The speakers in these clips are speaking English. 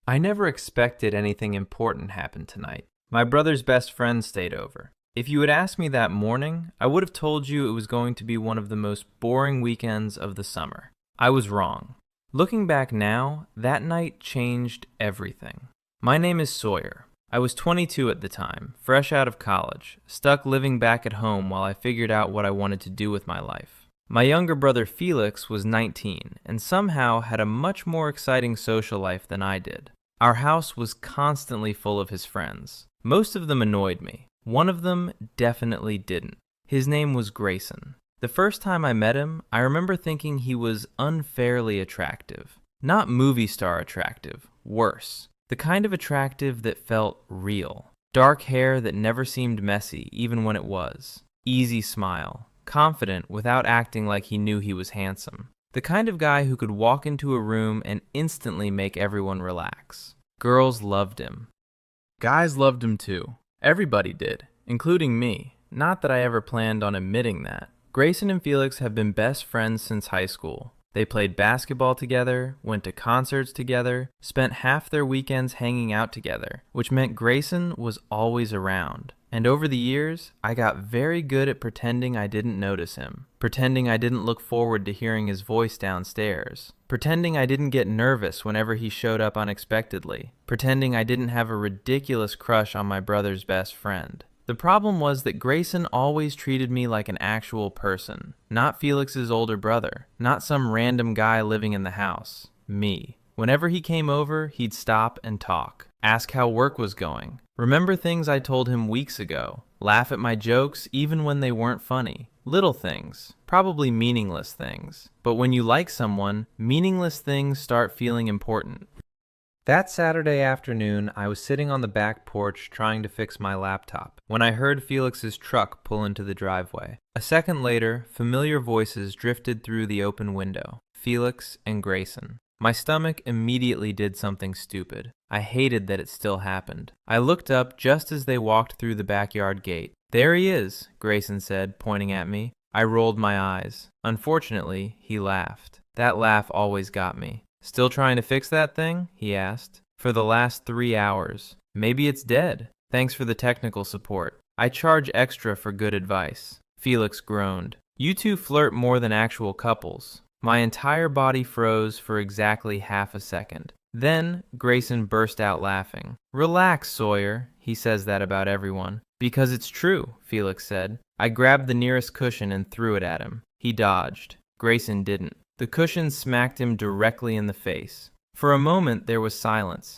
I never expected anything important happened tonight. My brother's best friend stayed over. If you had asked me that morning, I would have told you it was going to be one of the most boring weekends of the summer. I was wrong. Looking back now, that night changed everything. My name is Sawyer. I was 22 at the time, fresh out of college, stuck living back at home while I figured out what I wanted to do with my life. My younger brother Felix was 19 and somehow had a much more exciting social life than I did. Our house was constantly full of his friends. Most of them annoyed me. One of them definitely didn't. His name was Grayson. The first time I met him, I remember thinking he was unfairly attractive. Not movie star attractive, worse. The kind of attractive that felt real. Dark hair that never seemed messy, even when it was. Easy smile. Confident without acting like he knew he was handsome. The kind of guy who could walk into a room and instantly make everyone relax. Girls loved him. Guys loved him too. Everybody did, including me. Not that I ever planned on admitting that. Grayson and Felix have been best friends since high school. They played basketball together, went to concerts together, spent half their weekends hanging out together, which meant Grayson was always around. And over the years, I got very good at pretending I didn't notice him, pretending I didn't look forward to hearing his voice downstairs, pretending I didn't get nervous whenever he showed up unexpectedly, pretending I didn't have a ridiculous crush on my brother's best friend. The problem was that Grayson always treated me like an actual person, not Felix's older brother, not some random guy living in the house, me. Whenever he came over, he'd stop and talk, ask how work was going, remember things I told him weeks ago, laugh at my jokes even when they weren't funny. Little things, probably meaningless things. But when you like someone, meaningless things start feeling important. That Saturday afternoon, I was sitting on the back porch trying to fix my laptop when I heard Felix's truck pull into the driveway. A second later, familiar voices drifted through the open window. Felix and Grayson. My stomach immediately did something stupid. I hated that it still happened. I looked up just as they walked through the backyard gate. "There he is," Grayson said, pointing at me. I rolled my eyes. Unfortunately, he laughed. That laugh always got me. "Still trying to fix that thing?" he asked. "For the last 3 hours. Maybe it's dead. Thanks for the technical support. I charge extra for good advice." Felix groaned. "You two flirt more than actual couples." My entire body froze for exactly half a second. Then Grayson burst out laughing. "Relax, Sawyer." He says that about everyone. "Because it's true," Felix said. I grabbed the nearest cushion and threw it at him. He dodged. Grayson didn't. The cushion smacked him directly in the face. For a moment, there was silence.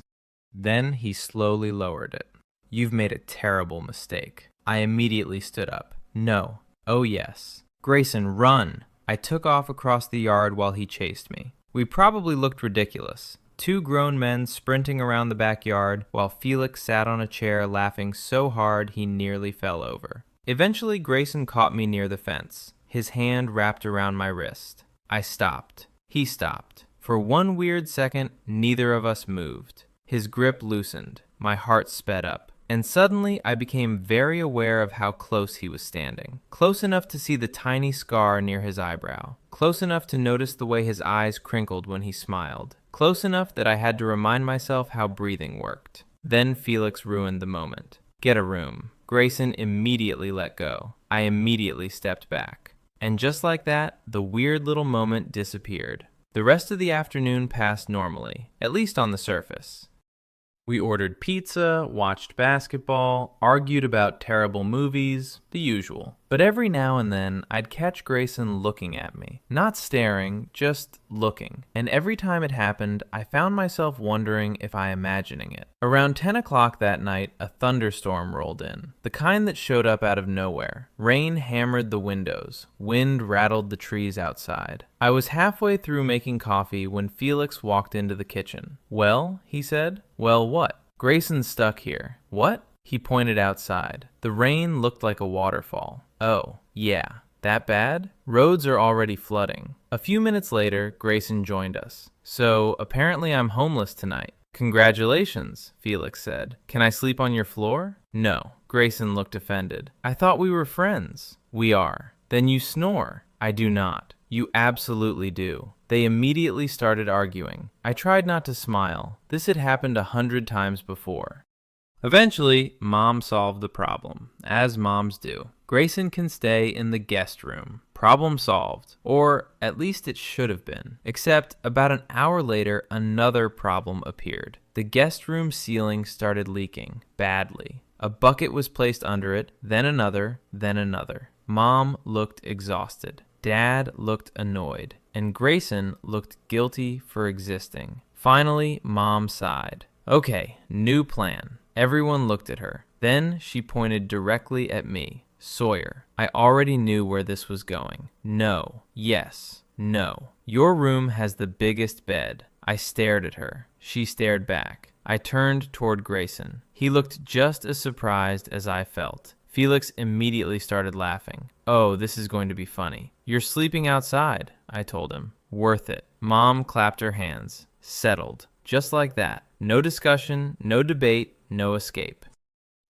Then he slowly lowered it. "You've made a terrible mistake." I immediately stood up. "No. Oh, yes." "Grayson, run!" I took off across the yard while he chased me. We probably looked ridiculous. 2 grown men sprinting around the backyard while Felix sat on a chair laughing so hard he nearly fell over. Eventually, Grayson caught me near the fence, his hand wrapped around my wrist. I stopped. He stopped. For one weird second, neither of us moved. His grip loosened. My heart sped up. And suddenly, I became very aware of how close he was standing. Close enough to see the tiny scar near his eyebrow. Close enough to notice the way his eyes crinkled when he smiled. Close enough that I had to remind myself how breathing worked. Then Felix ruined the moment. "Get a room." Grayson immediately let go. I immediately stepped back. And just like that, the weird little moment disappeared. The rest of the afternoon passed normally, at least on the surface. We ordered pizza, watched basketball, argued about terrible movies, the usual. But every now and then, I'd catch Grayson looking at me. Not staring, just looking. And every time it happened, I found myself wondering if I imagining it. Around 10 o'clock that night, a thunderstorm rolled in. The kind that showed up out of nowhere. Rain hammered the windows. Wind rattled the trees outside. I was halfway through making coffee when Felix walked into the kitchen. "Well," he said. "Well, what?" "Grayson's stuck here." "What?" He pointed outside. The rain looked like a waterfall. "Oh, yeah. That bad?" "Roads are already flooding." A few minutes later, Grayson joined us. "So, apparently I'm homeless tonight." "Congratulations," Felix said. "Can I sleep on your floor?" "No." Grayson looked offended. "I thought we were friends." "We are." "Then you snore." "I do not." "You absolutely do." They immediately started arguing. I tried not to smile. This had happened 100 times before. Eventually, Mom solved the problem, as moms do. Grayson can stay in the guest room. Problem solved. Or at least it should have been. Except about an hour later, another problem appeared. The guest room ceiling started leaking, badly. A bucket was placed under it, then another, then another. Mom looked exhausted. Dad looked annoyed. And Grayson looked guilty for existing. Finally, Mom sighed. Okay, new plan. Everyone looked at her. Then she pointed directly at me. Sawyer. I already knew where this was going. No. Yes. No. Your room has the biggest bed. I stared at her. She stared back. I turned toward Grayson. He looked just as surprised as I felt. Felix immediately started laughing. Oh, this is going to be funny. You're sleeping outside, I told him. Worth it. Mom clapped her hands. Settled. Just like that. No discussion, no debate, no escape.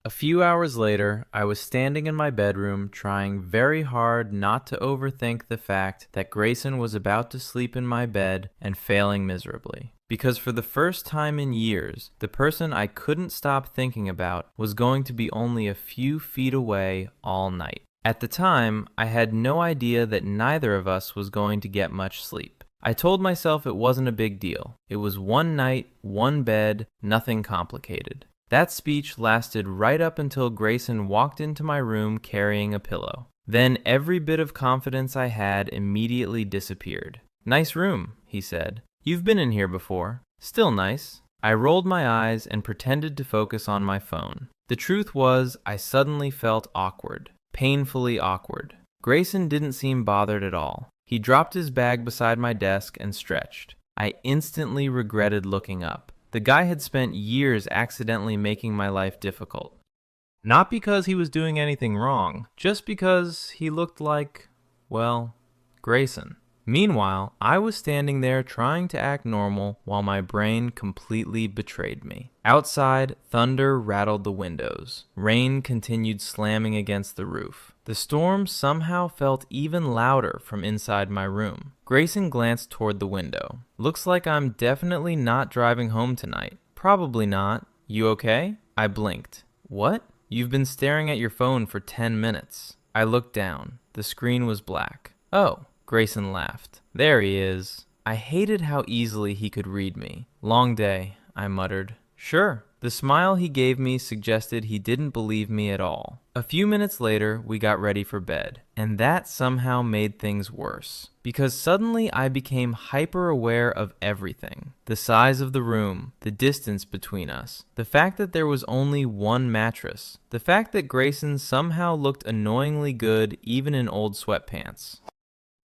A few hours later, I was standing in my bedroom trying very hard not to overthink the fact that Grayson was about to sleep in my bed and failing miserably. Because for the first time in years, the person I couldn't stop thinking about was going to be only a few feet away all night. At the time, I had no idea that neither of us was going to get much sleep. I told myself it wasn't a big deal. It was one night, one bed, nothing complicated. That speech lasted right up until Grayson walked into my room carrying a pillow. Then every bit of confidence I had immediately disappeared. Nice room, he said. You've been in here before. Still nice. I rolled my eyes and pretended to focus on my phone. The truth was, I suddenly felt awkward. Painfully awkward. Grayson didn't seem bothered at all. He dropped his bag beside my desk and stretched. I instantly regretted looking up. The guy had spent years accidentally making my life difficult. Not because he was doing anything wrong, just because he looked like, well, Grayson. Meanwhile, I was standing there trying to act normal while my brain completely betrayed me. Outside, thunder rattled the windows. Rain continued slamming against the roof. The storm somehow felt even louder from inside my room. Grayson glanced toward the window. Looks like I'm definitely not driving home tonight. Probably not. You okay? I blinked. What? You've been staring at your phone for 10 minutes. I looked down. The screen was black. Oh. Grayson laughed. There he is. I hated how easily he could read me. Long day, I muttered. Sure. The smile he gave me suggested he didn't believe me at all. A few minutes later, we got ready for bed, and that somehow made things worse. Because suddenly I became hyper-aware of everything. The size of the room, the distance between us, the fact that there was only one mattress, the fact that Grayson somehow looked annoyingly good even in old sweatpants.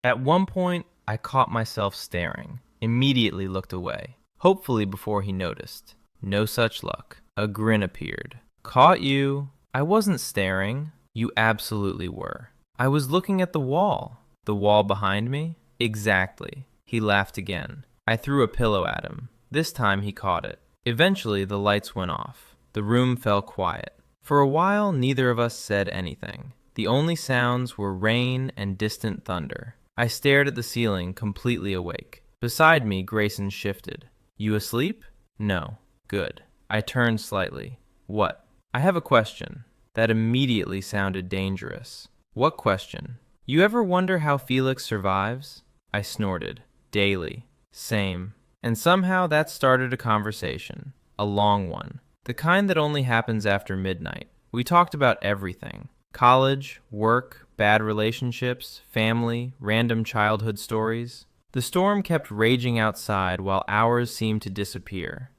At one point, I caught myself staring, immediately looked away, hopefully before he noticed. No such luck. A grin appeared. Caught you. I wasn't staring. You absolutely were. I was looking at the wall. The wall behind me? Exactly. He laughed again. I threw a pillow at him. This time he caught it. Eventually, the lights went off. The room fell quiet. For a while, neither of us said anything. The only sounds were rain and distant thunder. I stared at the ceiling, completely awake. Beside me, Grayson shifted. You asleep? No. Good. I turned slightly. What? I have a question. That immediately sounded dangerous. What question? You ever wonder how Felix survives? I snorted. Daily. Same. And somehow that started a conversation. A long one. The kind that only happens after midnight. We talked about everything. College, work, bad relationships, family, random childhood stories. The storm kept raging outside while hours seemed to disappear.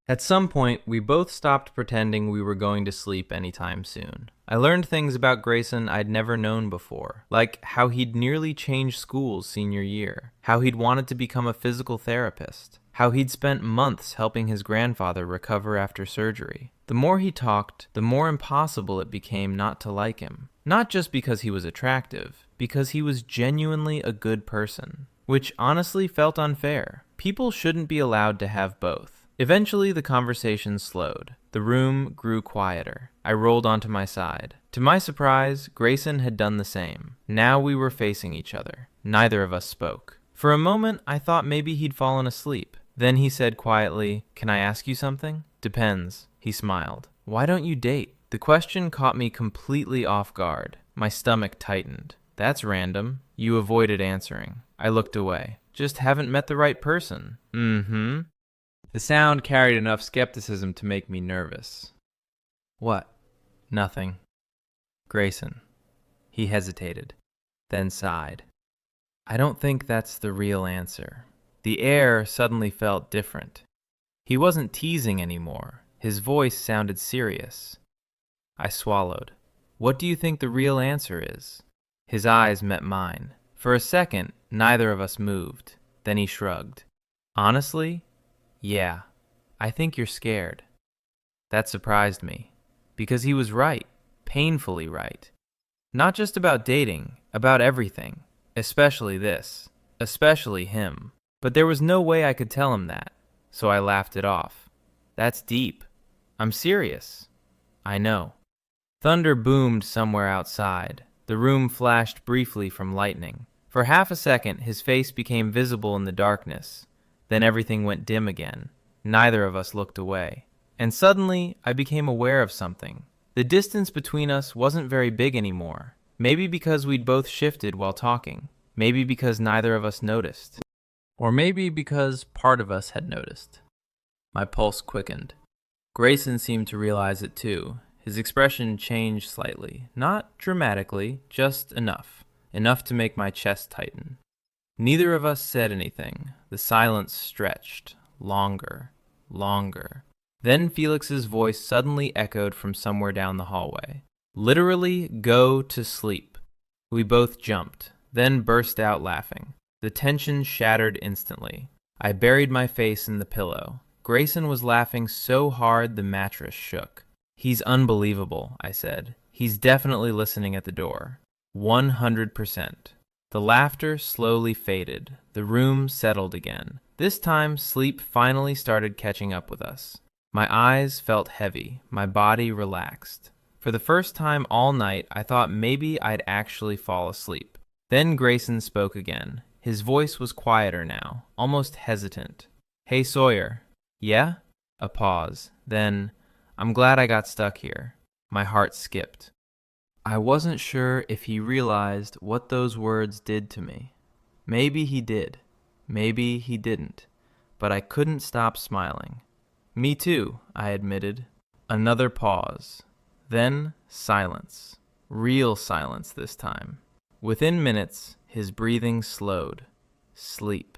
At some point, we both stopped pretending we were going to sleep anytime soon. I learned things about Grayson I'd never known before, like how he'd nearly changed schools senior year, how he'd wanted to become a physical therapist, how he'd spent months helping his grandfather recover after surgery. The more he talked, the more impossible it became not to like him. Not just because he was attractive, because he was genuinely a good person, which honestly felt unfair. People shouldn't be allowed to have both. Eventually, the conversation slowed. The room grew quieter. I rolled onto my side. To my surprise, Grayson had done the same. Now we were facing each other. Neither of us spoke. For a moment, I thought maybe he'd fallen asleep. Then he said quietly, "Can I ask you something?" "Depends," he smiled. "Why don't you date?" The question caught me completely off guard. My stomach tightened. "That's random." You avoided answering. I looked away. "Just haven't met the right person." "Mm-hmm." The sound carried enough skepticism to make me nervous. "What?" "Nothing." "Grayson." He hesitated, then sighed. "I don't think that's the real answer." The air suddenly felt different. He wasn't teasing anymore. His voice sounded serious. I swallowed. "What do you think the real answer is?" His eyes met mine. For a second, neither of us moved. Then he shrugged. "Honestly? Yeah. I think you're scared." That surprised me, because he was right, painfully right. Not just about dating, about everything, especially this, especially him. But there was no way I could tell him that, so I laughed it off. "That's deep." "I'm serious." "I know." Thunder boomed somewhere outside. The room flashed briefly from lightning. For half a second, his face became visible in the darkness. Then everything went dim again. Neither of us looked away. And suddenly, I became aware of something. The distance between us wasn't very big anymore. Maybe because we'd both shifted while talking. Maybe because neither of us noticed. Or maybe because part of us had noticed. My pulse quickened. Grayson seemed to realize it too. His expression changed slightly. Not dramatically, just enough. Enough to make my chest tighten. Neither of us said anything. The silence stretched. Longer. Longer. Then Felix's voice suddenly echoed from somewhere down the hallway. "Literally, go to sleep." We both jumped, then burst out laughing. The tension shattered instantly. I buried my face in the pillow. Grayson was laughing so hard the mattress shook. "He's unbelievable," I said. "He's definitely listening at the door." 100%. The laughter slowly faded. The room settled again. This time, sleep finally started catching up with us. My eyes felt heavy. My body relaxed. For the first time all night, I thought maybe I'd actually fall asleep. Then Grayson spoke again. His voice was quieter now, almost hesitant. "Hey, Sawyer." "Yeah?" A pause. Then, "I'm glad I got stuck here." My heart skipped. I wasn't sure if he realized what those words did to me. Maybe he did. Maybe he didn't. But I couldn't stop smiling. "Me too," I admitted. Another pause. Then silence. Real silence this time. Within minutes, his breathing slowed. Sleep.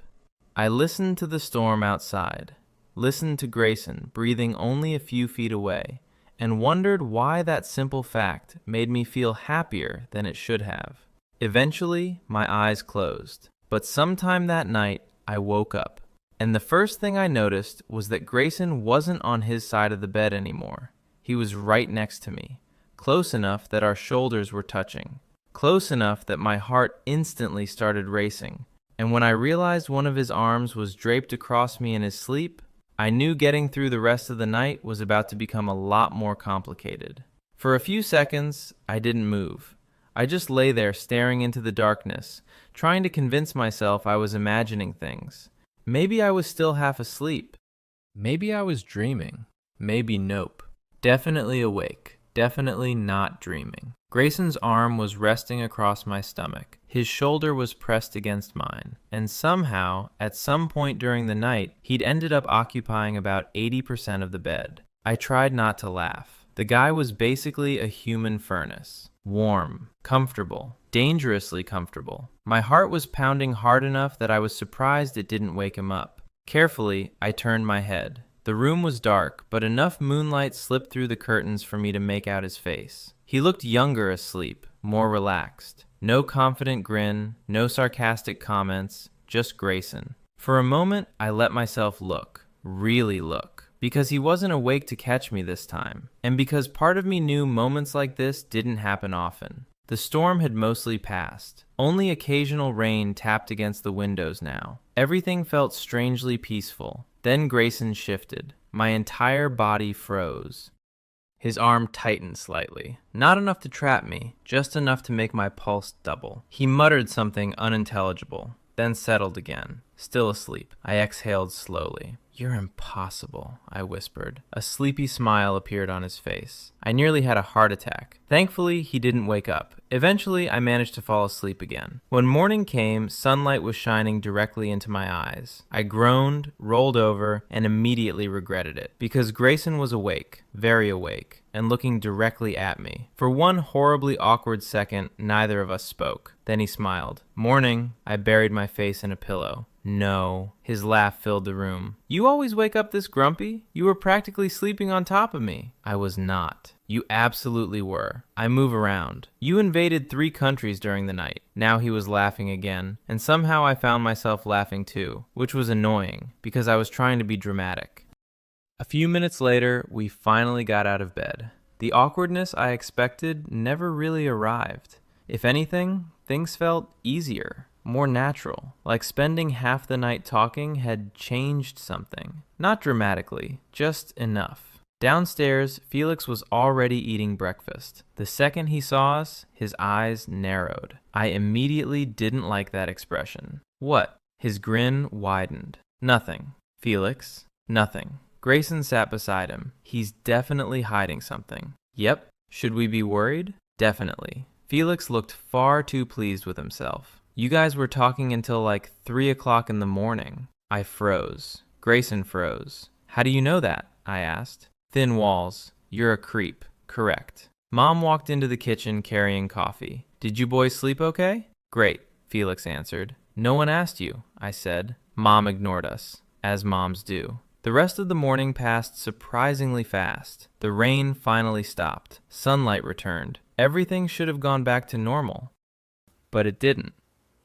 I listened to the storm outside. Listened to Grayson breathing only a few feet away, and wondered why that simple fact made me feel happier than it should have. Eventually, my eyes closed, but sometime that night, I woke up, and the first thing I noticed was that Grayson wasn't on his side of the bed anymore. He was right next to me, close enough that our shoulders were touching, close enough that my heart instantly started racing, and when I realized one of his arms was draped across me in his sleep, I knew getting through the rest of the night was about to become a lot more complicated. For a few seconds, I didn't move. I just lay there staring into the darkness, trying to convince myself I was imagining things. Maybe I was still half asleep. Maybe I was dreaming. Maybe nope. Definitely awake. Definitely not dreaming. Grayson's arm was resting across my stomach. His shoulder was pressed against mine, and somehow, at some point during the night, he'd ended up occupying about 80% of the bed. I tried not to laugh. The guy was basically a human furnace. Warm, comfortable, dangerously comfortable. My heart was pounding hard enough that I was surprised it didn't wake him up. Carefully, I turned my head. The room was dark, but enough moonlight slipped through the curtains for me to make out his face. He looked younger asleep, more relaxed. No confident grin, no sarcastic comments, just Grayson. For a moment, I let myself look, really look, because he wasn't awake to catch me this time, and because part of me knew moments like this didn't happen often. The storm had mostly passed. Only occasional rain tapped against the windows now. Everything felt strangely peaceful. Then Grayson shifted. My entire body froze. His arm tightened slightly. Not enough to trap me, just enough to make my pulse double. He muttered something unintelligible. then settled again, still asleep. I exhaled slowly. "You're impossible," I whispered. A sleepy smile appeared on his face. I nearly had a heart attack. Thankfully, he didn't wake up. Eventually, I managed to fall asleep again. When morning came, sunlight was shining directly into my eyes. I groaned, rolled over, and immediately regretted it, because Grayson was awake, very awake, and looking directly at me. For one horribly awkward second, neither of us spoke. Then he smiled. "Morning." I buried my face in a pillow. "No." His laugh filled the room. "You always wake up this grumpy? You were practically sleeping on top of me." I was not. "You absolutely were. I move around. You invaded 3 countries during the night." Now he was laughing again, and somehow I found myself laughing too, which was annoying, because I was trying to be dramatic. A few minutes later, we finally got out of bed. The awkwardness I expected never really arrived. If anything, things felt easier, more natural, like spending half the night talking had changed something. Not dramatically, just enough. Downstairs, Felix was already eating breakfast. The second he saw us, his eyes narrowed. I immediately didn't like that expression. "What?" His grin widened. "Nothing." "Felix?" "Nothing." Grayson sat beside him. "He's definitely hiding something." "Yep." "Should we be worried?" "Definitely." Felix looked far too pleased with himself. "You guys were talking until like 3 o'clock in the morning." I froze. Grayson froze. "How do you know that?" I asked. "Thin walls. You're a creep." "Correct." Mom walked into the kitchen carrying coffee. "Did you boys sleep okay?" "Great," Felix answered. "No one asked you," I said. Mom ignored us, as moms do. The rest of the morning passed surprisingly fast. The rain finally stopped. Sunlight returned. Everything should have gone back to normal. But it didn't.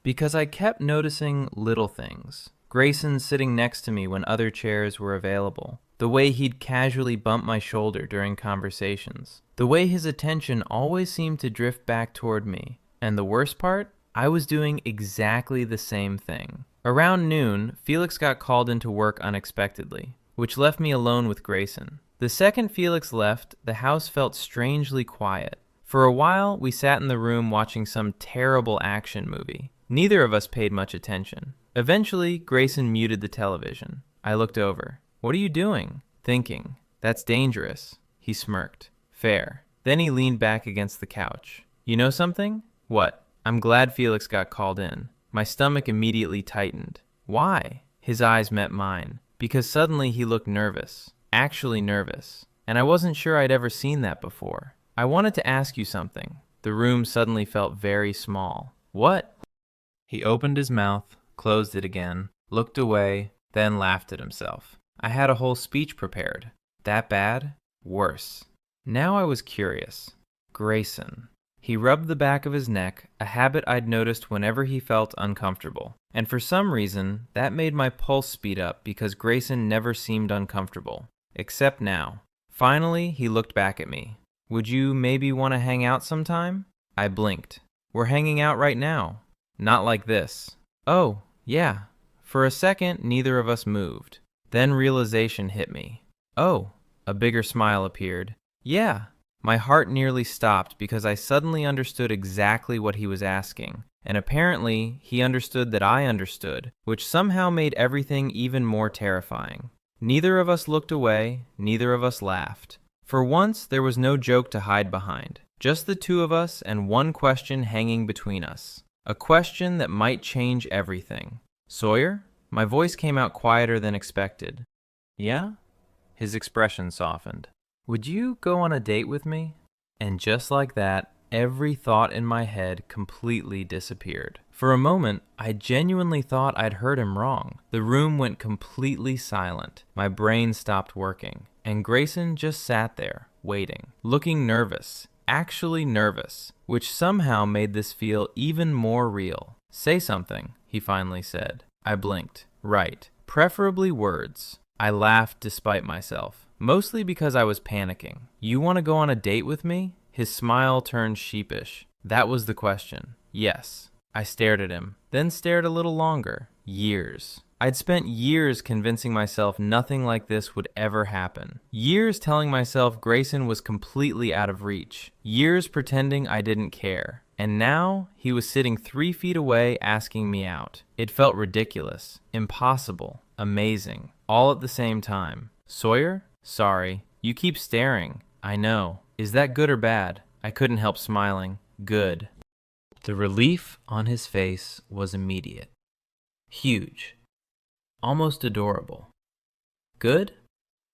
Because I kept noticing little things. Grayson sitting next to me when other chairs were available. The way he'd casually bump my shoulder during conversations. The way his attention always seemed to drift back toward me. And the worst part? I was doing exactly the same thing. Around noon, Felix got called into work unexpectedly, which left me alone with Grayson. The second Felix left, the house felt strangely quiet. For a while, we sat in the room watching some terrible action movie. Neither of us paid much attention. Eventually, Grayson muted the television. I looked over. "What are you doing?" "Thinking." "That's dangerous." He smirked. "Fair." Then he leaned back against the couch. "You know something?" "What?" "I'm glad Felix got called in." My stomach immediately tightened. "Why?" His eyes met mine. Because suddenly he looked nervous. Actually nervous. And I wasn't sure I'd ever seen that before. "I wanted to ask you something." The room suddenly felt very small. "What?" He opened his mouth, closed it again, looked away, then laughed at himself. I had a whole speech prepared. That bad? Worse. Now I was curious. Grayson. He rubbed the back of his neck, a habit I'd noticed whenever he felt uncomfortable. And for some reason, that made my pulse speed up because Grayson never seemed uncomfortable. Except now. Finally, he looked back at me. "Would you maybe want to hang out sometime?" I blinked. "We're hanging out right now." "Not like this." "Oh, yeah." For a second, neither of us moved. Then realization hit me. "Oh." A bigger smile appeared. "Yeah." My heart nearly stopped because I suddenly understood exactly what he was asking. And apparently, he understood that I understood, which somehow made everything even more terrifying. Neither of us looked away, neither of us laughed. For once, there was no joke to hide behind. Just the two of us and one question hanging between us. A question that might change everything. "Sawyer?" My voice came out quieter than expected. "Yeah?" His expression softened. "Would you go on a date with me?" And just like that, every thought in my head completely disappeared. For a moment, I genuinely thought I'd heard him wrong. The room went completely silent. My brain stopped working. And Grayson just sat there, waiting, looking nervous, actually nervous, which somehow made this feel even more real. "Say something," he finally said. I blinked. "Right. Preferably words." I laughed despite myself, mostly because I was panicking. "You want to go on a date with me?" His smile turned sheepish. That was the question. "Yes." I stared at him, then stared a little longer. Years. I'd spent years convincing myself nothing like this would ever happen. Years telling myself Grayson was completely out of reach. Years pretending I didn't care. And now he was sitting 3 feet away asking me out. It felt ridiculous, impossible, amazing, all at the same time. Sawyer? Sorry. You keep staring. I know. Is that good or bad? I couldn't help smiling. Good. The relief on his face was immediate. Huge. Almost adorable. Good?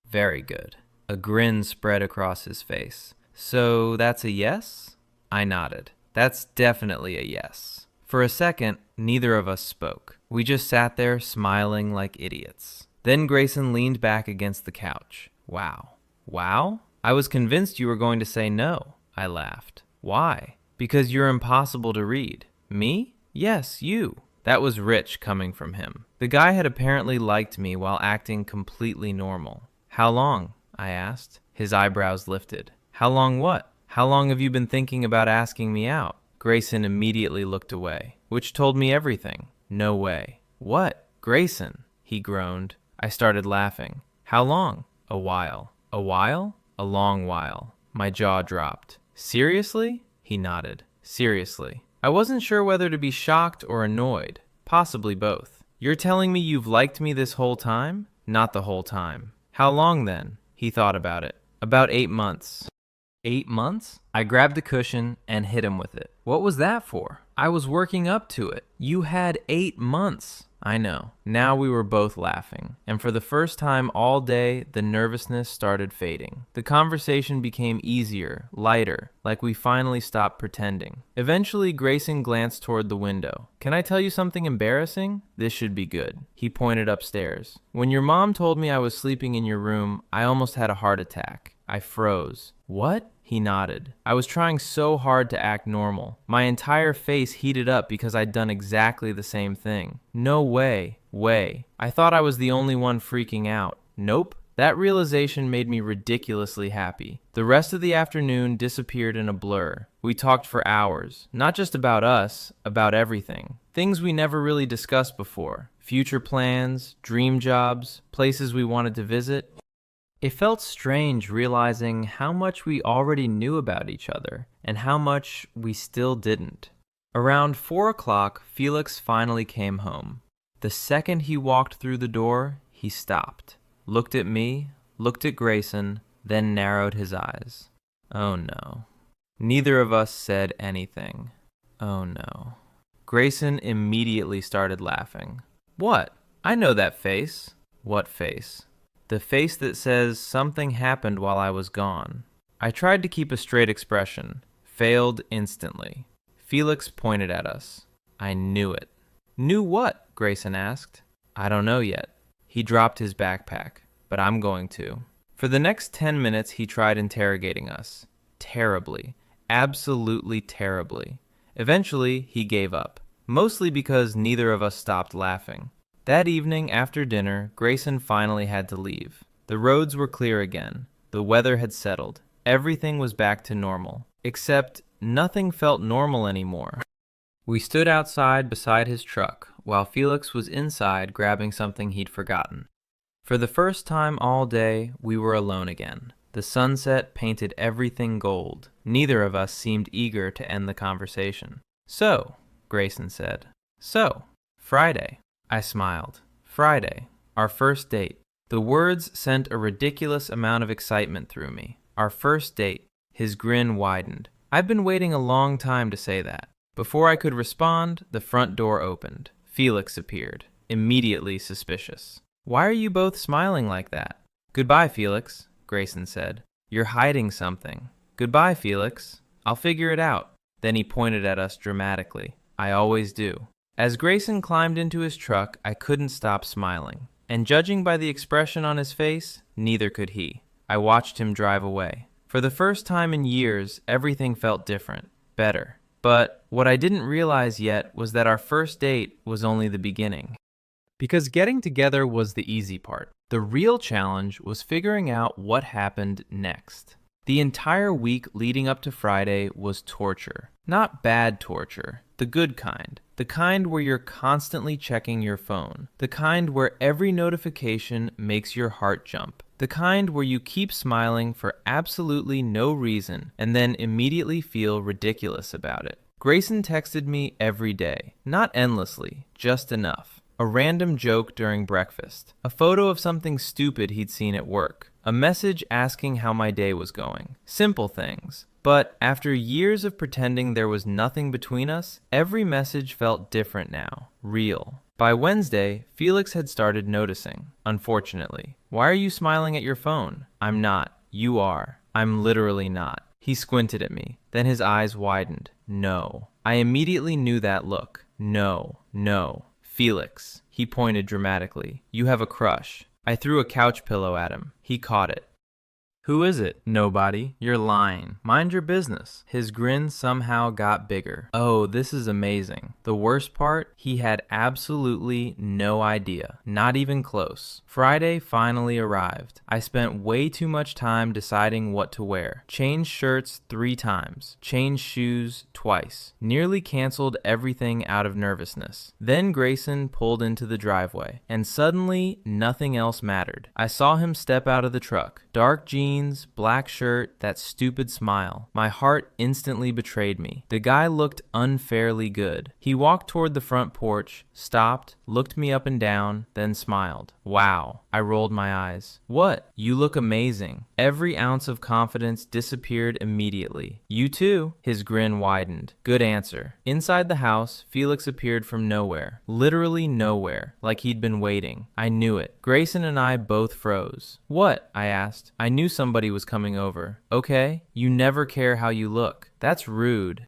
Very good. A grin spread across his face. So that's a yes? I nodded. That's definitely a yes. For a second, neither of us spoke. We just sat there smiling like idiots. Then Grayson leaned back against the couch. Wow. Wow? I was convinced you were going to say no. I laughed. Why? Because you're impossible to read. Me? Yes, you. That was rich coming from him. The guy had apparently liked me while acting completely normal. How long? I asked. His eyebrows lifted. How long what? How long have you been thinking about asking me out? Grayson immediately looked away, which told me everything. No way. What? Grayson, he groaned. I started laughing. How long? A while. A while? A long while. My jaw dropped. Seriously? He nodded. Seriously. I wasn't sure whether to be shocked or annoyed. Possibly both. You're telling me you've liked me this whole time? Not the whole time. How long then? He thought about it. About 8 months. 8 months? I grabbed the cushion and hit him with it. What was that for? I was working up to it. You had 8 months. I know. Now we were both laughing, and for the first time all day, the nervousness started fading. The conversation became easier, lighter, like we finally stopped pretending. Eventually, Grayson glanced toward the window. Can I tell you something embarrassing? This should be good. He pointed upstairs. When your mom told me I was sleeping in your room, I almost had a heart attack. I froze. What? He nodded. I was trying so hard to act normal. My entire face heated up because I'd done exactly the same thing. No way. I thought I was the only one freaking out. Nope. That realization made me ridiculously happy. The rest of the afternoon disappeared in a blur. We talked for hours, not just about us, about everything. Things we never really discussed before. Future plans, dream jobs, places we wanted to visit. It felt strange realizing how much we already knew about each other and how much we still didn't. Around 4 o'clock, Felix finally came home. The second he walked through the door, he stopped, looked at me, looked at Grayson, then narrowed his eyes. Oh no. Neither of us said anything. Oh no. Grayson immediately started laughing. What? I know that face. What face? The face that says something happened while I was gone. I tried to keep a straight expression. Failed instantly. Felix pointed at us. I knew it. Knew what? Grayson asked. I don't know yet. He dropped his backpack, but I'm going to. For the next 10 minutes, he tried interrogating us. Terribly. Absolutely terribly. Eventually, he gave up. Mostly because neither of us stopped laughing. That evening, after dinner, Grayson finally had to leave. The roads were clear again. The weather had settled. Everything was back to normal. Except nothing felt normal anymore. We stood outside beside his truck, while Felix was inside grabbing something he'd forgotten. For the first time all day, we were alone again. The sunset painted everything gold. Neither of us seemed eager to end the conversation. So, Grayson said. So, Friday. I smiled. Friday. Our first date. The words sent a ridiculous amount of excitement through me. Our first date. His grin widened. I've been waiting a long time to say that. Before I could respond, the front door opened. Felix appeared, immediately suspicious. Why are you both smiling like that? Goodbye, Felix, Grayson said. You're hiding something. Goodbye, Felix. I'll figure it out. Then he pointed at us dramatically. I always do. As Grayson climbed into his truck, I couldn't stop smiling. And judging by the expression on his face, neither could he. I watched him drive away. For the first time in years, everything felt different, better. But what I didn't realize yet was that our first date was only the beginning. Because getting together was the easy part. The real challenge was figuring out what happened next. The entire week leading up to Friday was torture. Not bad torture, the good kind. The kind where you're constantly checking your phone. The kind where every notification makes your heart jump. The kind where you keep smiling for absolutely no reason and then immediately feel ridiculous about it. Grayson texted me every day. Not endlessly, just enough. A random joke during breakfast. A photo of something stupid he'd seen at work. A message asking how my day was going. Simple things. But after years of pretending there was nothing between us, every message felt different now. Real. By Wednesday, Felix had started noticing, unfortunately. Why are you smiling at your phone? I'm not. You are. I'm literally not. He squinted at me. Then his eyes widened. No. I immediately knew that look. No. Felix. He pointed dramatically. You have a crush. I threw a couch pillow at him. He caught it. Who is it? Nobody. You're lying. Mind your business. His grin somehow got bigger. Oh, this is amazing. The worst part, he had absolutely no idea. Not even close. Friday finally arrived. I spent way too much time deciding what to wear. Changed shirts 3 times. Changed shoes twice. Nearly canceled everything out of nervousness. Then Grayson pulled into the driveway, and suddenly nothing else mattered. I saw him step out of the truck. Dark jeans, black shirt, that stupid smile. My heart instantly betrayed me. The guy looked unfairly good. He walked toward the front porch, stopped, looked me up and down, then smiled. Wow. I rolled my eyes. What? You look amazing. Every ounce of confidence disappeared immediately. You too? His grin widened. Good answer. Inside the house, Felix appeared from nowhere. Literally nowhere. Like he'd been waiting. I knew it. Grayson and I both froze. What? I asked. I knew somebody was coming over. Okay? You never care how you look. That's rude.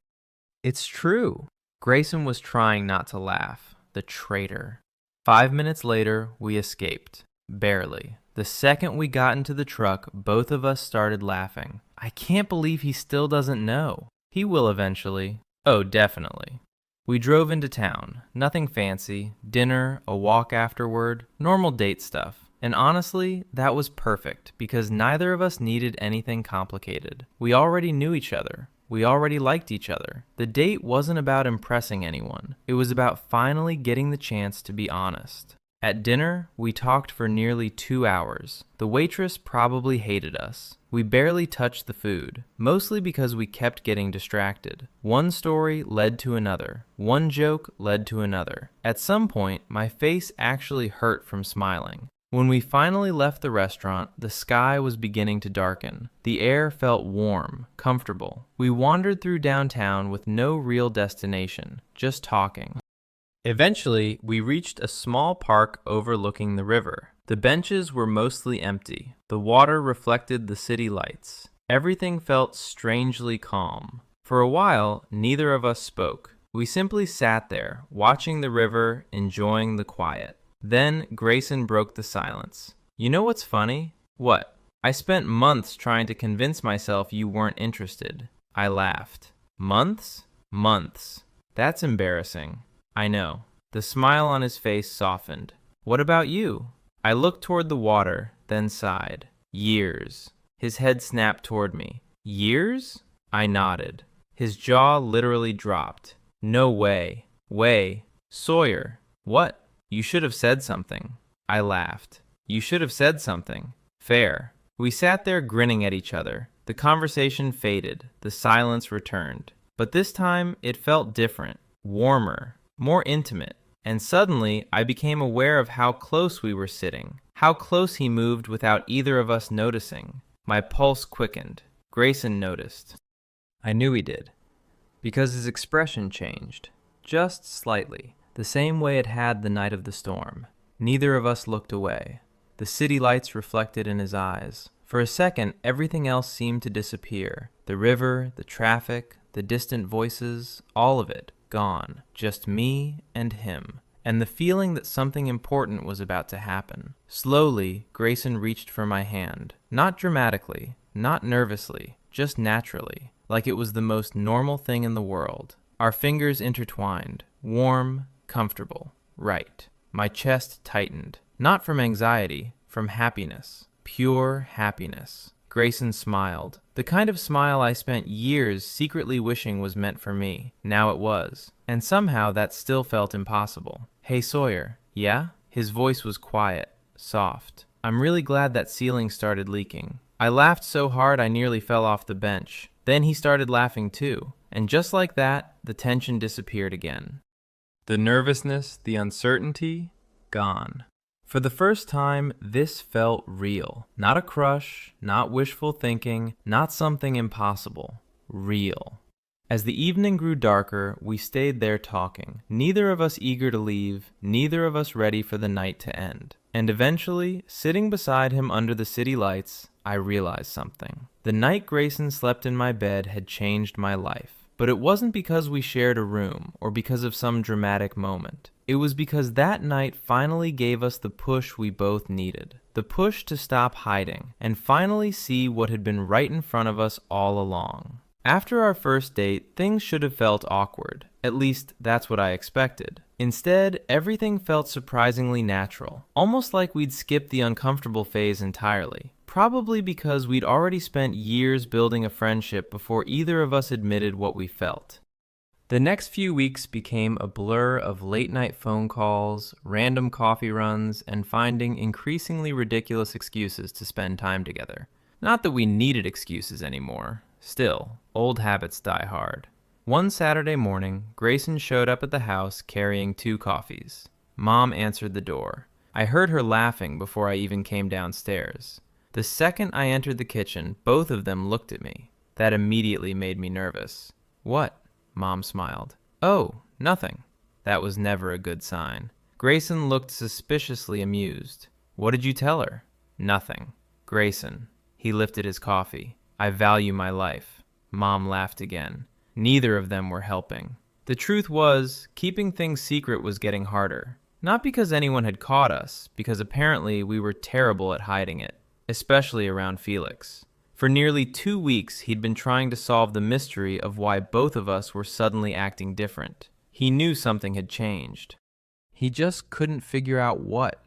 It's true. Grayson was trying not to laugh. The traitor. 5 minutes later, we escaped. Barely. The second we got into the truck, both of us started laughing. I can't believe he still doesn't know. He will eventually. Oh, definitely. We drove into town. Nothing fancy. Dinner, a walk afterward, normal date stuff. And honestly, that was perfect because neither of us needed anything complicated. We already knew each other. We already liked each other. The date wasn't about impressing anyone. It was about finally getting the chance to be honest. At dinner, we talked for nearly 2 hours. The waitress probably hated us. We barely touched the food, mostly because we kept getting distracted. One story led to another. One joke led to another. At some point, my face actually hurt from smiling. When we finally left the restaurant, the sky was beginning to darken. The air felt warm, comfortable. We wandered through downtown with no real destination, just talking. Eventually, we reached a small park overlooking the river. The benches were mostly empty. The water reflected the city lights. Everything felt strangely calm. For a while, neither of us spoke. We simply sat there, watching the river, enjoying the quiet. Then Grayson broke the silence. You know what's funny? What? I spent months trying to convince myself you weren't interested. I laughed. Months? Months. That's embarrassing. I know. The smile on his face softened. What about you? I looked toward the water, then sighed. Years. His head snapped toward me. Years? I nodded. His jaw literally dropped. No way. Way. Sawyer. What? You should have said something. I laughed. You should have said something. Fair. We sat there grinning at each other. The conversation faded. The silence returned. But this time, it felt different. Warmer. More intimate. And suddenly, I became aware of how close we were sitting. How close he moved without either of us noticing. My pulse quickened. Grayson noticed. I knew he did. Because his expression changed. Just slightly. The same way it had the night of the storm. Neither of us looked away. The city lights reflected in his eyes. For a second, everything else seemed to disappear. The river, the traffic, the distant voices, all of it, gone. Just me and him. And the feeling that something important was about to happen. Slowly, Grayson reached for my hand. Not dramatically, not nervously, just naturally, like it was the most normal thing in the world. Our fingers intertwined, warm, comfortable, right. My chest tightened, not from anxiety, from happiness, pure happiness. Grayson smiled, the kind of smile I spent years secretly wishing was meant for me. Now it was, and somehow that still felt impossible. Hey Sawyer, yeah? His voice was quiet, soft. I'm really glad that ceiling started leaking. I laughed so hard I nearly fell off the bench. Then he started laughing too. And just like that, the tension disappeared again. The nervousness, the uncertainty, gone. For the first time, this felt real. Not a crush, not wishful thinking, not something impossible. Real. As the evening grew darker, we stayed there talking, neither of us eager to leave, neither of us ready for the night to end. And eventually, sitting beside him under the city lights, I realized something. The night Grayson slept in my bed had changed my life. But it wasn't because we shared a room or because of some dramatic moment. It was because that night finally gave us the push we both needed. The push to stop hiding and finally see what had been right in front of us all along. After our first date, things should have felt awkward. At least, that's what I expected. Instead, everything felt surprisingly natural, almost like we'd skipped the uncomfortable phase entirely. Probably because we'd already spent years building a friendship before either of us admitted what we felt. The next few weeks became a blur of late-night phone calls, random coffee runs, and finding increasingly ridiculous excuses to spend time together. Not that we needed excuses anymore. Still, old habits die hard. One Saturday morning, Grayson showed up at the house carrying 2 coffees. Mom answered the door. I heard her laughing before I even came downstairs. The second I entered the kitchen, both of them looked at me. That immediately made me nervous. "What?" Mom smiled. "Oh, nothing." That was never a good sign. Grayson looked suspiciously amused. "What did you tell her?" "Nothing." "Grayson." He lifted his coffee. "I value my life." Mom laughed again. Neither of them were helping. The truth was, keeping things secret was getting harder. Not because anyone had caught us, because apparently we were terrible at hiding it. Especially around Felix. For nearly 2 weeks, he'd been trying to solve the mystery of why both of us were suddenly acting different. He knew something had changed. He just couldn't figure out what,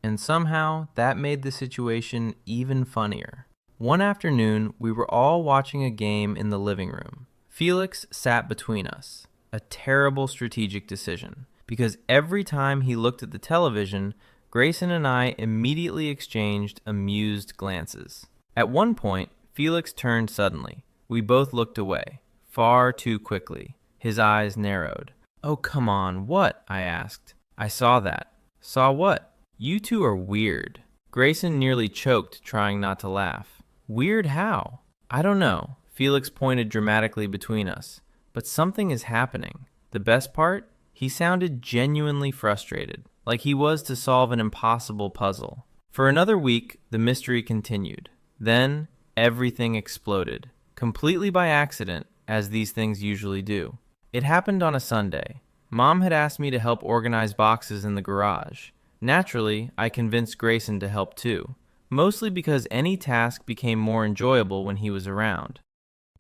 and somehow that made the situation even funnier. One afternoon, we were all watching a game in the living room. Felix sat between us, a terrible strategic decision, because every time he looked at the television, Grayson and I immediately exchanged amused glances. At one point, Felix turned suddenly. We both looked away, far too quickly. His eyes narrowed. "Oh, come on, what?" I asked. "I saw that." "Saw what?" "You two are weird." Grayson nearly choked, trying not to laugh. "Weird how?" "I don't know." Felix pointed dramatically between us. "But something is happening." The best part? He sounded genuinely frustrated, like he was to solve an impossible puzzle. For another week, the mystery continued. Then, everything exploded, completely by accident, as these things usually do. It happened on a Sunday. Mom had asked me to help organize boxes in the garage. Naturally, I convinced Grayson to help too, mostly because any task became more enjoyable when he was around.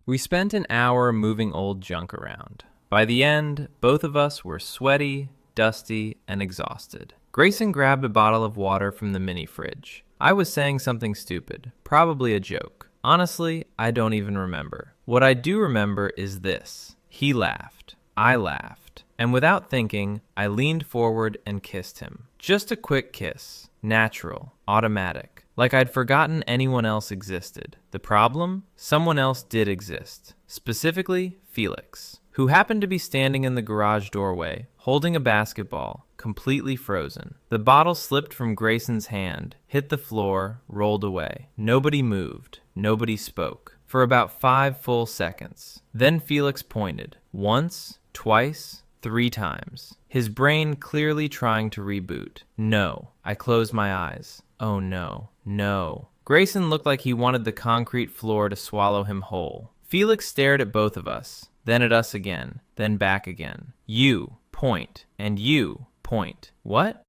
We spent an hour moving old junk around. By the end, both of us were sweaty, dusty, and exhausted. Grayson grabbed a bottle of water from the mini fridge. I was saying something stupid, probably a joke. Honestly, I don't even remember. What I do remember is this. He laughed. I laughed. And without thinking, I leaned forward and kissed him. Just a quick kiss. Natural. Automatic. Like I'd forgotten anyone else existed. The problem? Someone else did exist. Specifically, Felix, who happened to be standing in the garage doorway, holding a basketball, completely frozen. The bottle slipped from Grayson's hand, hit the floor, rolled away. Nobody moved. Nobody spoke. For about 5 full seconds. Then Felix pointed. Once, twice, 3 times. His brain clearly trying to reboot. No. I closed my eyes. Oh no. No. Grayson looked like he wanted the concrete floor to swallow him whole. Felix stared at both of us. Then at us again, then back again. You, point, and you, point. What?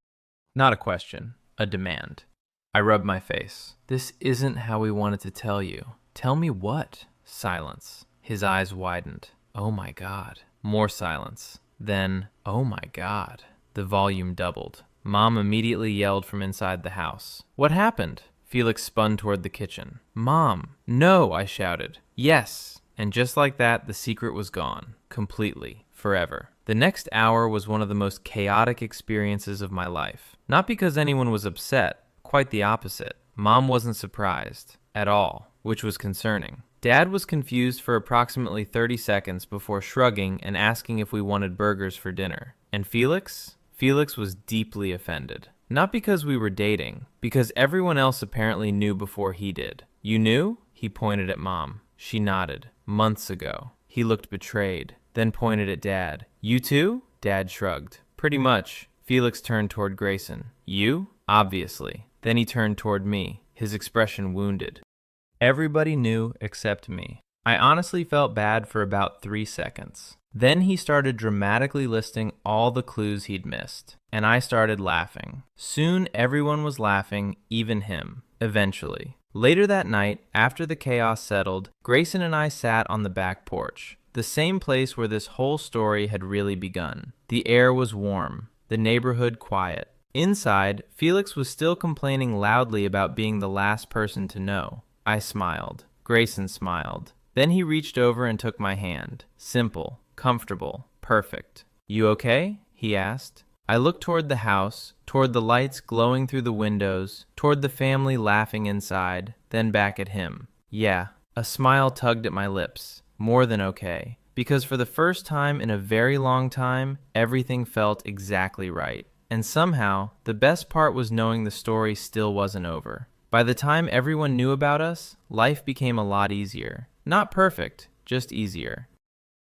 Not a question, a demand. I rubbed my face. This isn't how we wanted to tell you. Tell me what? Silence. His eyes widened. Oh my God. More silence. Then, oh my God. The volume doubled. Mom immediately yelled from inside the house. What happened? Felix spun toward the kitchen. Mom. No, I shouted. Yes. And just like that, the secret was gone. Completely. Forever. The next hour was one of the most chaotic experiences of my life. Not because anyone was upset. Quite the opposite. Mom wasn't surprised. At all. Which was concerning. Dad was confused for approximately 30 seconds before shrugging and asking if we wanted burgers for dinner. And Felix? Felix was deeply offended. Not because we were dating, because everyone else apparently knew before he did. You knew? He pointed at Mom. She nodded. Months ago. He looked betrayed, then pointed at Dad. You too? Dad shrugged. Pretty much. Felix turned toward Grayson. You? Obviously. Then he turned toward me, his expression wounded. Everybody knew except me. I honestly felt bad for about 3 seconds. Then he started dramatically listing all the clues he'd missed, and I started laughing. Soon everyone was laughing, even him. Eventually. Later that night, after the chaos settled, Grayson and I sat on the back porch, the same place where this whole story had really begun. The air was warm, the neighborhood quiet. Inside, Felix was still complaining loudly about being the last person to know. I smiled. Grayson smiled. Then he reached over and took my hand. Simple, comfortable, perfect. You okay? He asked. I looked toward the house, toward the lights glowing through the windows, toward the family laughing inside, then back at him. Yeah, a smile tugged at my lips. More than okay. Because for the first time in a very long time, everything felt exactly right. And somehow, the best part was knowing the story still wasn't over. By the time everyone knew about us, life became a lot easier. Not perfect, just easier.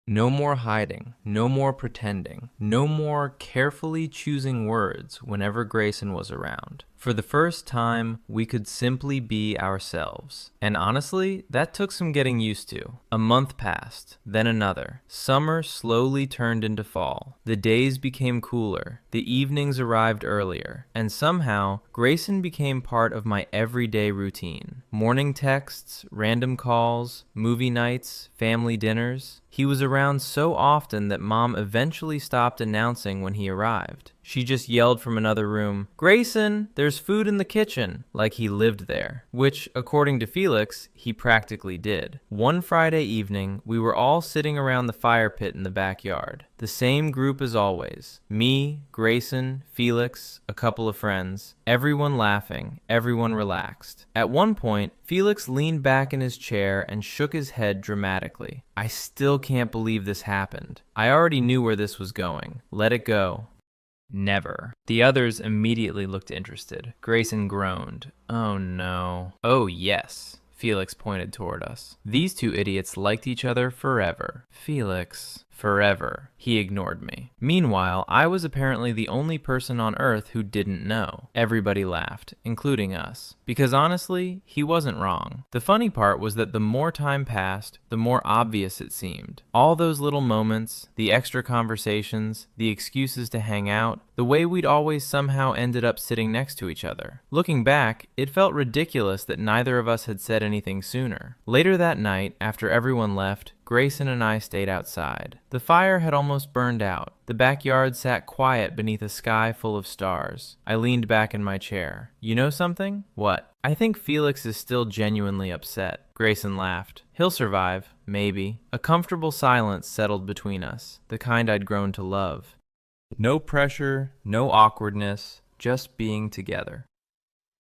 No more hiding, no more pretending, no more carefully choosing words whenever Grayson was around. For the first time, we could simply be ourselves. And honestly, that took some getting used to. A month passed, then another. Summer slowly turned into fall. The days became cooler. The evenings arrived earlier. And somehow, Grayson became part of my everyday routine. Morning texts, random calls, movie nights, family dinners. He was around so often that Mom eventually stopped announcing when he arrived. She just yelled from another room, "Grayson, there's food in the kitchen," like he lived there, which, according to Felix, he practically did. One Friday evening, we were all sitting around the fire pit in the backyard. The same group as always. Me, Grayson, Felix, a couple of friends. Everyone laughing, everyone relaxed. At one point, Felix leaned back in his chair and shook his head dramatically. I still can't believe this happened. I already knew where this was going. Let it go. Never. The others immediately looked interested. Grayson groaned. Oh no. Oh yes. Felix pointed toward us. These two idiots liked each other forever. Felix. Forever. He ignored me. Meanwhile, I was apparently the only person on Earth who didn't know. Everybody laughed, including us. Because honestly, he wasn't wrong. The funny part was that the more time passed, the more obvious it seemed. All those little moments, the extra conversations, the excuses to hang out, the way we'd always somehow ended up sitting next to each other. Looking back, it felt ridiculous that neither of us had said anything sooner. Later that night, after everyone left, Grayson and I stayed outside. The fire had almost burned out. The backyard sat quiet beneath a sky full of stars. I leaned back in my chair. You know something? What? I think Felix is still genuinely upset. Grayson laughed. He'll survive, maybe. A comfortable silence settled between us, the kind I'd grown to love. No pressure, no awkwardness, just being together.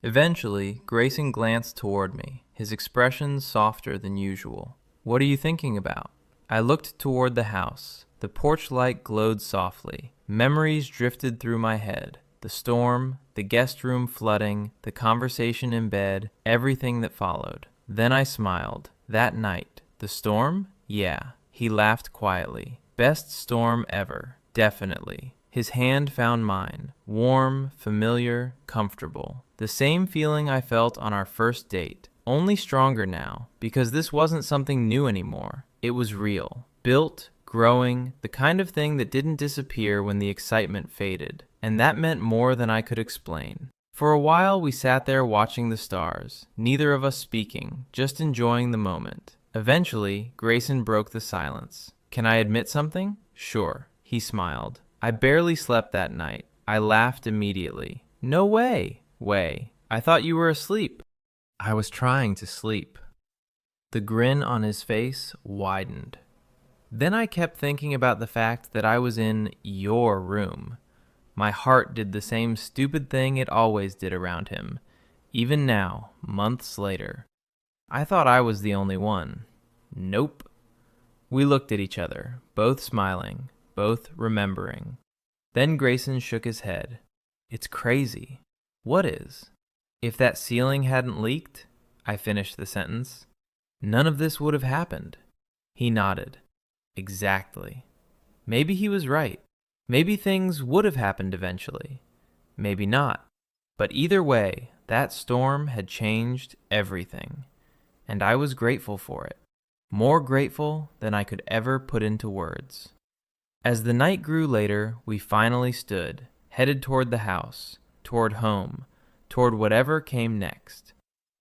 Eventually, Grayson glanced toward me, his expression softer than usual. What are you thinking about? I looked toward the house. The porch light glowed softly. Memories drifted through my head. The storm, the guest room flooding, the conversation in bed, everything that followed. Then I smiled. That night. The storm? Yeah. He laughed quietly. Best storm ever. Definitely. His hand found mine. Warm, familiar, comfortable. The same feeling I felt on our first date. Only stronger now, because this wasn't something new anymore. It was real. Built, growing, the kind of thing that didn't disappear when the excitement faded. And that meant more than I could explain. For a while, we sat there watching the stars, neither of us speaking, just enjoying the moment. Eventually, Grayson broke the silence. Can I admit something? Sure. He smiled. I barely slept that night. I laughed immediately. No way. I thought you were asleep. I was trying to sleep. The grin on his face widened. Then I kept thinking about the fact that I was in your room. My heart did the same stupid thing it always did around him, even now, months later. I thought I was the only one. Nope. We looked at each other, both smiling, both remembering. Then Grayson shook his head. It's crazy. What is? If that ceiling hadn't leaked, I finished the sentence, none of this would have happened. He nodded. Exactly. Maybe he was right. Maybe things would have happened eventually. Maybe not. But either way, that storm had changed everything. And I was grateful for it. More grateful than I could ever put into words. As the night grew later, we finally stood, headed toward the house, toward home, toward whatever came next.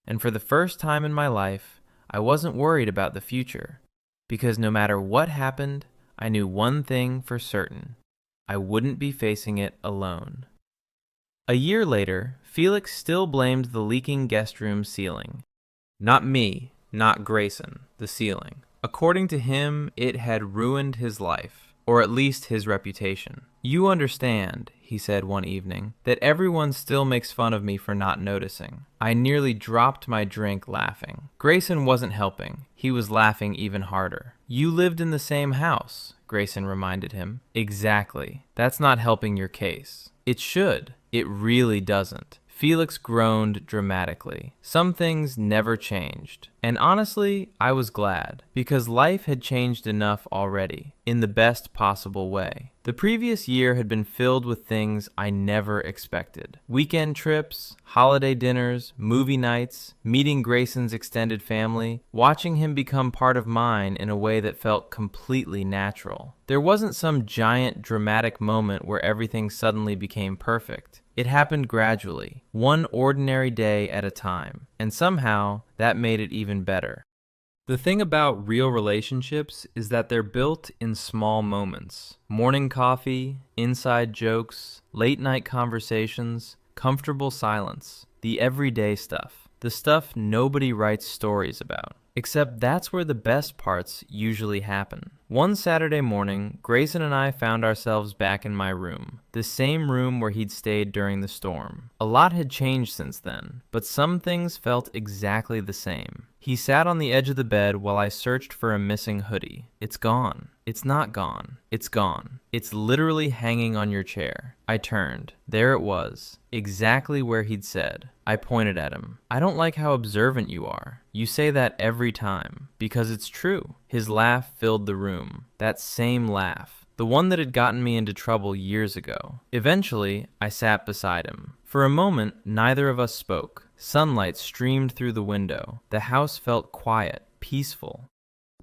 And for the first time in my life, I wasn't worried about the future, because no matter what happened, I knew one thing for certain. I wouldn't be facing it alone. A year later, Felix still blamed the leaking guest room ceiling. Not me, not Grayson, the ceiling. According to him, it had ruined his life, or at least his reputation. You understand, he said one evening, that everyone still makes fun of me for not noticing. I nearly dropped my drink laughing. Grayson wasn't helping. He was laughing even harder. You lived in the same house, Grayson reminded him. Exactly. That's not helping your case. It should. It really doesn't. Felix groaned dramatically. Some things never changed. And honestly, I was glad, because life had changed enough already, in the best possible way. The previous year had been filled with things I never expected. Weekend trips, holiday dinners, movie nights, meeting Grayson's extended family, watching him become part of mine in a way that felt completely natural. There wasn't some giant dramatic moment where everything suddenly became perfect. It happened gradually, one ordinary day at a time, and somehow that made it even better. The thing about real relationships is that they're built in small moments. Morning coffee, inside jokes, late night conversations, comfortable silence, the everyday stuff. The stuff nobody writes stories about. Except that's where the best parts usually happen. One Saturday morning, Grayson and I found ourselves back in my room, the same room where he'd stayed during the storm. A lot had changed since then, but some things felt exactly the same. He sat on the edge of the bed while I searched for a missing hoodie. It's gone. It's not gone. It's gone. It's literally hanging on your chair. I turned. There it was, exactly where he'd said. I pointed at him. I don't like how observant you are. You say that every time, because it's true. His laugh filled the room. That same laugh. The one that had gotten me into trouble years ago. Eventually, I sat beside him. For a moment, neither of us spoke. Sunlight streamed through the window. The house felt quiet, peaceful.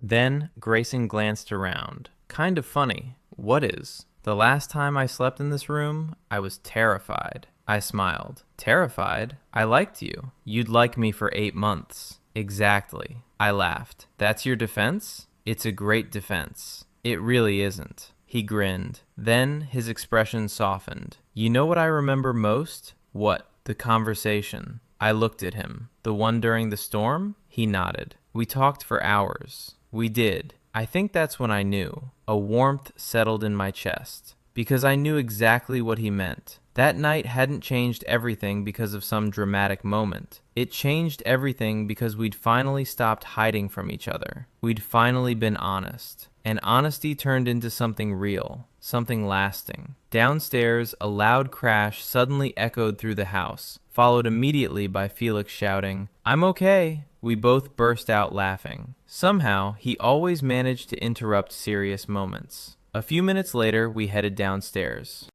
Then, Grayson glanced around. Kind of funny. What is? The last time I slept in this room, I was terrified. I smiled. Terrified? I liked you. You'd like me for 8 months. Exactly. I laughed. That's your defense? It's a great defense. It really isn't. He grinned. Then his expression softened. You know what I remember most? What? The conversation. I looked at him. The one during the storm? He nodded. We talked for hours. We did. I think that's when I knew. A warmth settled in my chest. Because I knew exactly what he meant. That night hadn't changed everything because of some dramatic moment. It changed everything because we'd finally stopped hiding from each other. We'd finally been honest. And honesty turned into something real, something lasting. Downstairs, a loud crash suddenly echoed through the house, followed immediately by Felix shouting, "I'm okay." We both burst out laughing. Somehow, he always managed to interrupt serious moments. A few minutes later, we headed downstairs.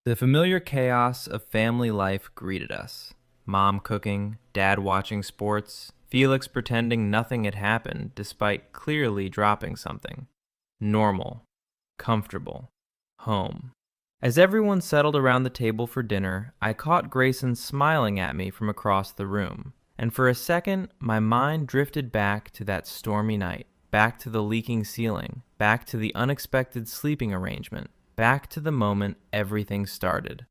The familiar chaos of family life greeted us. Mom cooking, Dad watching sports, Felix pretending nothing had happened despite clearly dropping something. Normal. Comfortable. Home. As everyone settled around the table for dinner, I caught Grayson smiling at me from across the room. And for a second, my mind drifted back to that stormy night, back to the leaking ceiling, back to the unexpected sleeping arrangement, back to the moment everything started.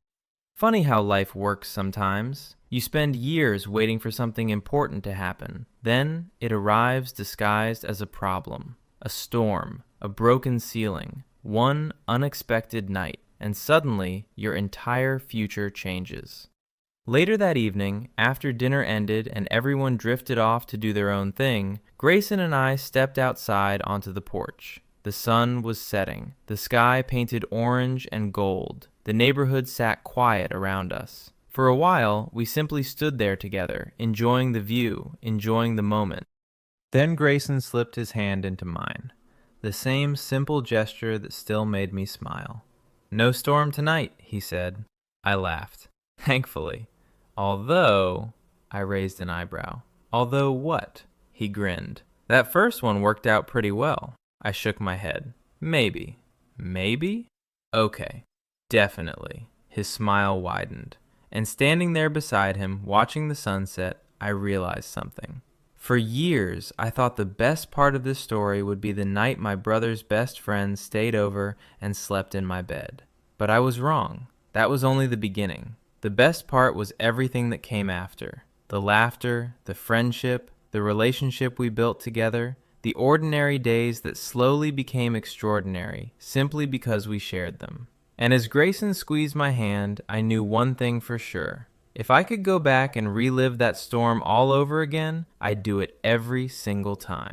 Funny how life works sometimes. You spend years waiting for something important to happen. Then it arrives disguised as a problem, a storm, a broken ceiling, one unexpected night, and suddenly your entire future changes. Later that evening, after dinner ended and everyone drifted off to do their own thing, Grayson and I stepped outside onto the porch. The sun was setting, the sky painted orange and gold. The neighborhood sat quiet around us. For a while, we simply stood there together, enjoying the view, enjoying the moment. Then Grayson slipped his hand into mine, the same simple gesture that still made me smile. "No storm tonight," he said. I laughed. Thankfully. Although, I raised an eyebrow. Although what? He grinned. That first one worked out pretty well. I shook my head. Maybe. Maybe? Okay. Definitely. His smile widened. And standing there beside him, watching the sunset, I realized something. For years, I thought the best part of this story would be the night my brother's best friend stayed over and slept in my bed. But I was wrong. That was only the beginning. The best part was everything that came after. The laughter, the friendship, the relationship we built together, the ordinary days that slowly became extraordinary simply because we shared them. And as Grayson squeezed my hand, I knew one thing for sure. If I could go back and relive that storm all over again, I'd do it every single time.